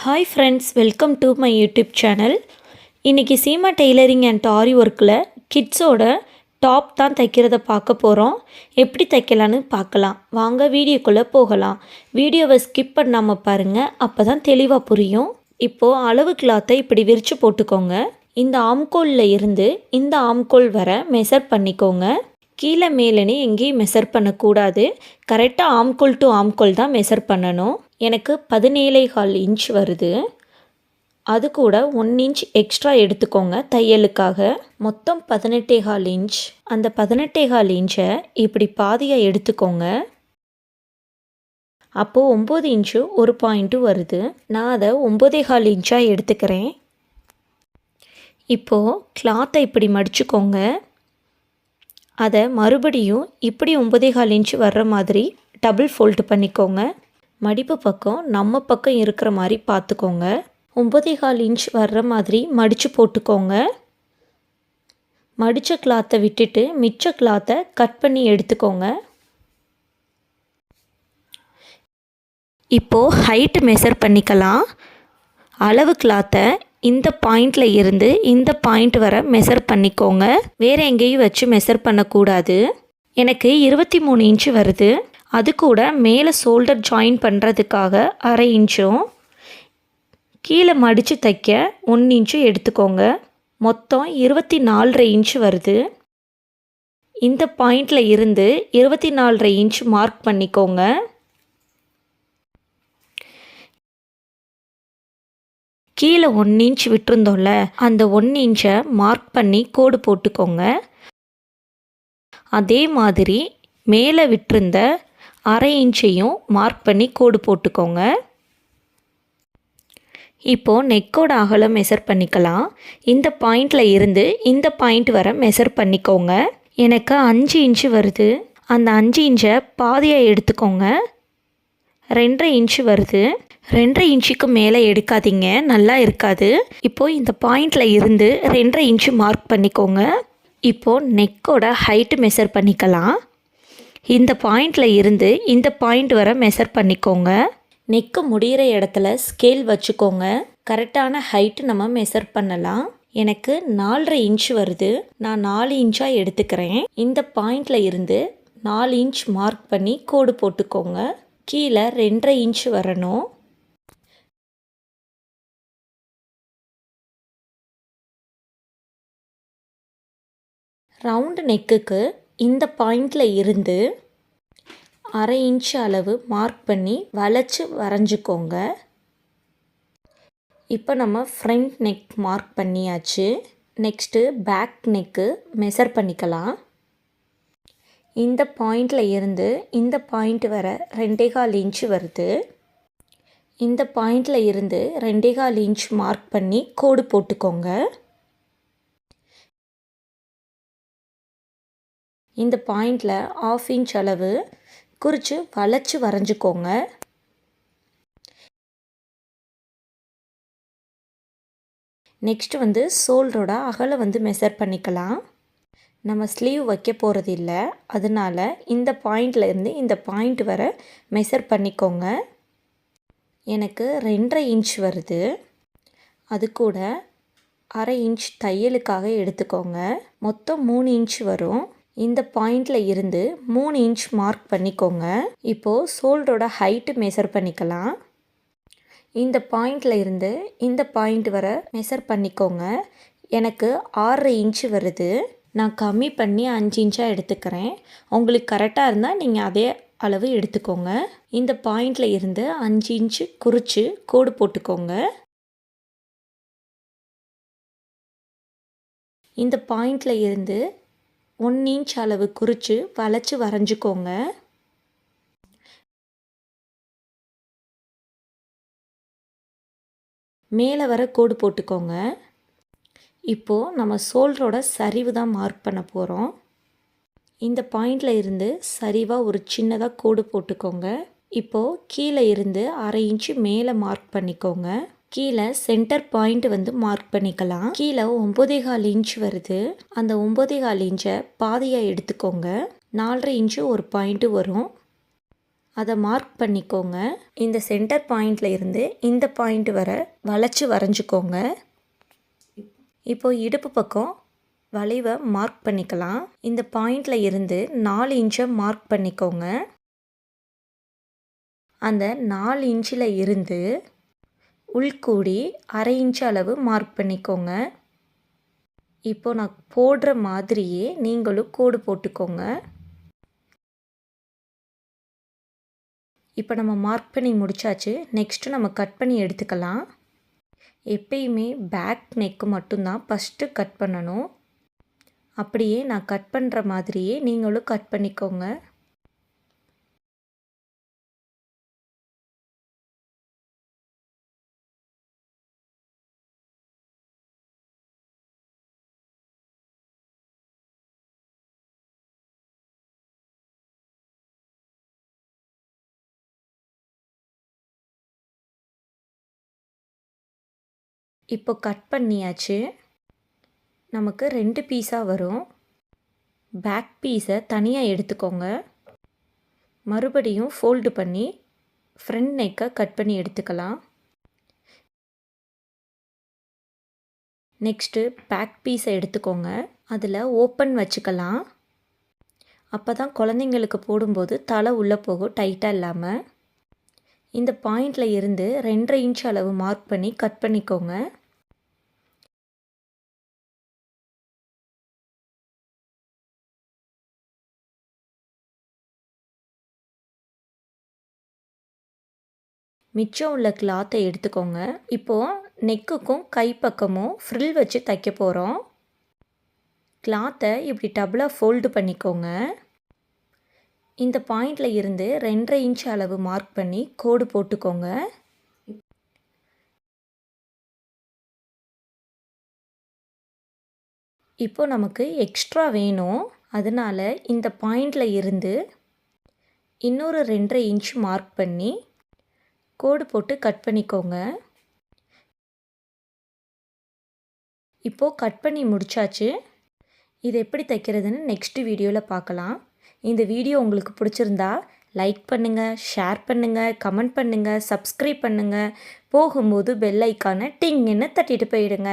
Hi friends, welcome to my YouTube channel. இன்றைக்கி Seema tailoring and ஆரி ஒர்க்கில் கிட்ஸோட top தான் தைக்கிறத பார்க்க போகிறோம். எப்படி தைக்கலான்னு பார்க்கலாம். வாங்க வீடியோக்குள்ளே போகலாம். வீடியோவை ஸ்கிப் பண்ணாமல் பாருங்கள், அப்போ தான் தெளிவாக புரியும். இப்போது அளவு கிளாத்தை இப்படி விரித்து போட்டுக்கோங்க. இந்த ஆம்கோலில் இருந்து இந்த ஆம்கோல் வர மெஷர் பண்ணிக்கோங்க. கீழே மேலேன்னு எங்கேயும் மெஷர் பண்ணக்கூடாது. கரெக்டாக ஆம்கோல் டு ஆம்கோல் தான் மெஷர் பண்ணணும். எனக்கு 17.25 இன்ச் வருது. அது கூட 1 இன்ச் எக்ஸ்ட்ரா எடுத்துக்கோங்க தையலுக்காக. மொத்தம் 18.25 இன்ச். அந்த 18.25 இன்ச்சை இப்படி பாதியாக எடுத்துக்கோங்க. அப்போது 9 இன்ச்சு ஒரு பாயிண்ட்டு வருது. நான் அதை 9.25 இன்ச்சாக எடுத்துக்கிறேன். இப்போது கிளாத்தை இப்படி மடிச்சுக்கோங்க. அதை மறுபடியும் இப்படி 9.25 இன்ச் வர்ற மாதிரி டபுள் ஃபோல்டு பண்ணிக்கோங்க. மடிப்பு பக்கம் நம்ம பக்கம் இருக்கிற மாதிரி பார்த்துக்கோங்க. 9.25 இன்ச் வர்ற மாதிரி மடித்து போட்டுக்கோங்க. மடித்த கிளாத்தை விட்டுட்டு மிச்ச கிளாத்தை கட் பண்ணி எடுத்துக்கோங்க. இப்போது ஹைட்டு மெஷர் பண்ணிக்கலாம். அளவு கிளாத்தை இந்த பாயிண்டில் இருந்து இந்த பாயிண்ட் வர மெஷர் பண்ணிக்கோங்க. வேறு எங்கேயும் வச்சு மெஷர் பண்ணக்கூடாது. எனக்கு 23 இன்ச்சு வருது. அது கூட மேலே ஷோல்டர் ஜாயின் பண்ணுறதுக்காக 1/2 இன்ச்சும் கீழே மடித்து தைக்க 1 இன்ச்சும் எடுத்துக்கோங்க. மொத்தம் 24.5 இன்ச்சு வருது. இந்த பாயிண்டில் இருந்து 24.5 இன்ச் மார்க் பண்ணிக்கோங்க. கீழே 1 இன்ச் விட்டுருந்தோம்ல, அந்த 1 இன்ச்சை மார்க் பண்ணி கோடு போட்டுக்கோங்க. அதே மாதிரி மேலே விட்டுருந்த 1/2 இன்ச்சையும் மார்க் பண்ணி கோடு போட்டுக்கோங்க. இப்போது நெக்கோட அகலம் மெஷர் பண்ணிக்கலாம். இந்த பாயிண்டில் இருந்து இந்த பாயிண்ட் வர மெஷர் பண்ணிக்கோங்க. எனக்கு 5 இன்ச்சு வருது. அந்த 5 இன்ச்சை பாதியாக எடுத்துக்கோங்க. 2.5 இன்ச்சு வருது. 2.5 இன்ச்சுக்கு மேலே எடுக்காதீங்க, நல்லா இருக்காது. இப்போது இந்த பாயிண்டில் இருந்து 2.5 இன்ச்சு மார்க் பண்ணிக்கோங்க. இப்போது நெக்கோட ஹைட்டு மெஷர் பண்ணிக்கலாம். இந்த பாயிண்டில் இருந்து இந்த பாயிண்ட் வர மெஷர் பண்ணிக்கோங்க. நெக்கு முடிகிற இடத்துல ஸ்கேல் வச்சுக்கோங்க. கரெக்டான ஹைட்டு நம்ம மெஷர் பண்ணலாம். எனக்கு 4.5 இன்ச்சு வருது. நான் 4 இன்ச்சாக எடுத்துக்கிறேன். இந்த பாயிண்டில் இருந்து 4 இன்ச் மார்க் பண்ணி கோடு போட்டுக்கோங்க. கீழே 2.5 இன்ச் வரணும். ரவுண்டு நெக்குக்கு இந்த பாயிண்டில் இருந்து 1/2 இன்ச் அளவு மார்க் பண்ணி வளைச்சி வரைஞ்சிக்கோங்க. இப்போ நம்ம ஃப்ரண்ட் நெக் மார்க் பண்ணியாச்சு. நெக்ஸ்ட்டு பேக் நெக்கு மெஷர் பண்ணிக்கலாம். இந்த பாயிண்டில் இருந்து இந்த பாயிண்ட் வர 2.25 இன்ச் வருது. இந்த பாயிண்டில் இருந்து 2.25 இன்ச் மார்க் பண்ணி கோடு போட்டுக்கோங்க. இந்த பாயிண்டில் 1/2 இன்ச் அளவு குறித்து வளைச்சி வரைஞ்சிக்கோங்க. நெக்ஸ்ட்டு ஷோல்டரோட அகலம் மெஷர் பண்ணிக்கலாம். நம்ம ஸ்லீவ் வைக்க போகிறது இல்லை, அதனால் இந்த பாயிண்டில் இருந்து இந்த பாயிண்ட் வர மெஷர் பண்ணிக்கோங்க. எனக்கு 2.5 இன்ச் வருது. அது கூட 1/2 இன்ச் தையலுக்காக எடுத்துக்கோங்க. மொத்தம் 3 இன்ச் வரும். இந்த பாயிண்டில் இருந்து 3 இன்ச் மார்க் பண்ணிக்கோங்க. இப்போது ஷோல்டரோட ஹைட்டு மெஷர் பண்ணிக்கலாம். இந்த பாயிண்டில் இருந்து இந்த பாயிண்ட் வர மெஷர் பண்ணிக்கோங்க. எனக்கு 6.5 இன்ச்சு வருது. நான் கம்மி பண்ணி 5 இன்ச்சாக எடுத்துக்கிறேன். உங்களுக்கு கரெக்டாக இருந்தால் நீங்கள் அதே அளவு எடுத்துக்கோங்க. இந்த பாயிண்டில் இருந்து 5 இன்ச்சு குறித்து கோடு போட்டுக்கோங்க. இந்த பாயிண்டில் இருந்து 1 இன்ச் அளவு குறித்து வளைச்சி வரைஞ்சிக்கோங்க. மேலே வர கோடு போட்டுக்கோங்க. இப்போது நம்ம ஷோல்டரோட சரிவு தான் மார்க் பண்ண போகிறோம். இந்த பாயிண்டில் இருந்து சரிவாக ஒரு சின்னதாக கோடு போட்டுக்கோங்க. இப்போது கீழே இருந்து 1/2 இன்ச்சு மேலே மார்க் பண்ணிக்கோங்க. கீழே சென்டர் பாயிண்ட் மார்க் பண்ணிக்கலாம். கீழே 9.25 இன்ச் வருது. அந்த 9.25 இன்ச்சை பாதியாக எடுத்துக்கோங்க. 4.5 இன்ச்சு ஒரு பாயிண்ட்டு வரும். அதை மார்க் பண்ணிக்கோங்க. இந்த சென்டர் பாயிண்டில் இருந்து இந்த பாயிண்ட் வர வளைச்சி வரைஞ்சிக்கோங்க. இப்போது இடுப்பு பக்கம் வளைவை மார்க் பண்ணிக்கலாம். இந்த பாயிண்டில் இருந்து 4 இன்ச்சை மார்க் பண்ணிக்கோங்க. அந்த 4 இன்ச்சில் இருந்து உள்கூடி 1/2 இன்ச் அளவு மார்க் பண்ணிக்கோங்க. இப்போது நான் போடுற மாதிரியே நீங்களும் கோடு போட்டுக்கோங்க. இப்போ நம்ம மார்க் பண்ணி முடித்தாச்சு. நெக்ஸ்ட்டு நம்ம கட் பண்ணி எடுத்துக்கலாம். எப்பயுமே பேக் நெக்கு மட்டும்தான் ஃபஸ்ட்டு கட் பண்ணணும். அப்படியே நான் கட் பண்ணுற மாதிரியே நீங்களும் கட் பண்ணிக்கோங்க. இப்போ கட் பண்ணியாச்சு. நமக்கு 2 பீஸாக வரும். பேக் பீஸை தனியாக எடுத்துக்கோங்க. மறுபடியும் ஃபோல்டு பண்ணி ஃப்ரண்ட் நெக்கை கட் பண்ணி எடுத்துக்கலாம். நெக்ஸ்ட்டு பேக் பீஸை எடுத்துக்கோங்க. அதில் ஓப்பன் வச்சுக்கலாம். அப்போ தான் குழந்தைங்களுக்கு போடும்போது தலை உள்ளே போகும் டைட்டாக இல்லாமல். இந்த பாயிண்டில் இருந்து 2.5 இன்ச் அளவு மார்க் பண்ணி கட் பண்ணிக்கோங்க. மிச்சம் உள்ள கிளாத்தை எடுத்துக்கோங்க. இப்போது நெக்குக்கும் கைப்பக்கமும் ஃப்ரில் வச்சு தைக்க போகிறோம். கிளாத்தை இப்படி டபுளாக ஃபோல்டு பண்ணிக்கோங்க. இந்த பாயிண்டில் இருந்து 2.5 இன்ச் அளவு மார்க் பண்ணி கோடு போட்டுக்கோங்க. இப்போது நமக்கு எக்ஸ்ட்ரா வேணும். அதனால் இந்த பாயிண்டில் இருந்து இன்னொரு 2.5 இன்ச் மார்க் பண்ணி கோடு போட்டு கட் பண்ணிக்கோங்க. இப்போது கட் பண்ணி முடித்தாச்சு. இது எப்படி தைக்கிறதுன்னு நெக்ஸ்ட் வீடியோவில் பார்க்கலாம். இந்த வீடியோ உங்களுக்கு பிடிச்சிருந்தா லைக் பண்ணுங்கள், ஷேர் பண்ணுங்கள், கமெண்ட் பண்ணுங்கள், சப்ஸ்கிரைப் பண்ணுங்கள். போகும்போது பெல் ஐக்கானை டிங்குன்னு தட்டிட்டு போயிடுங்க.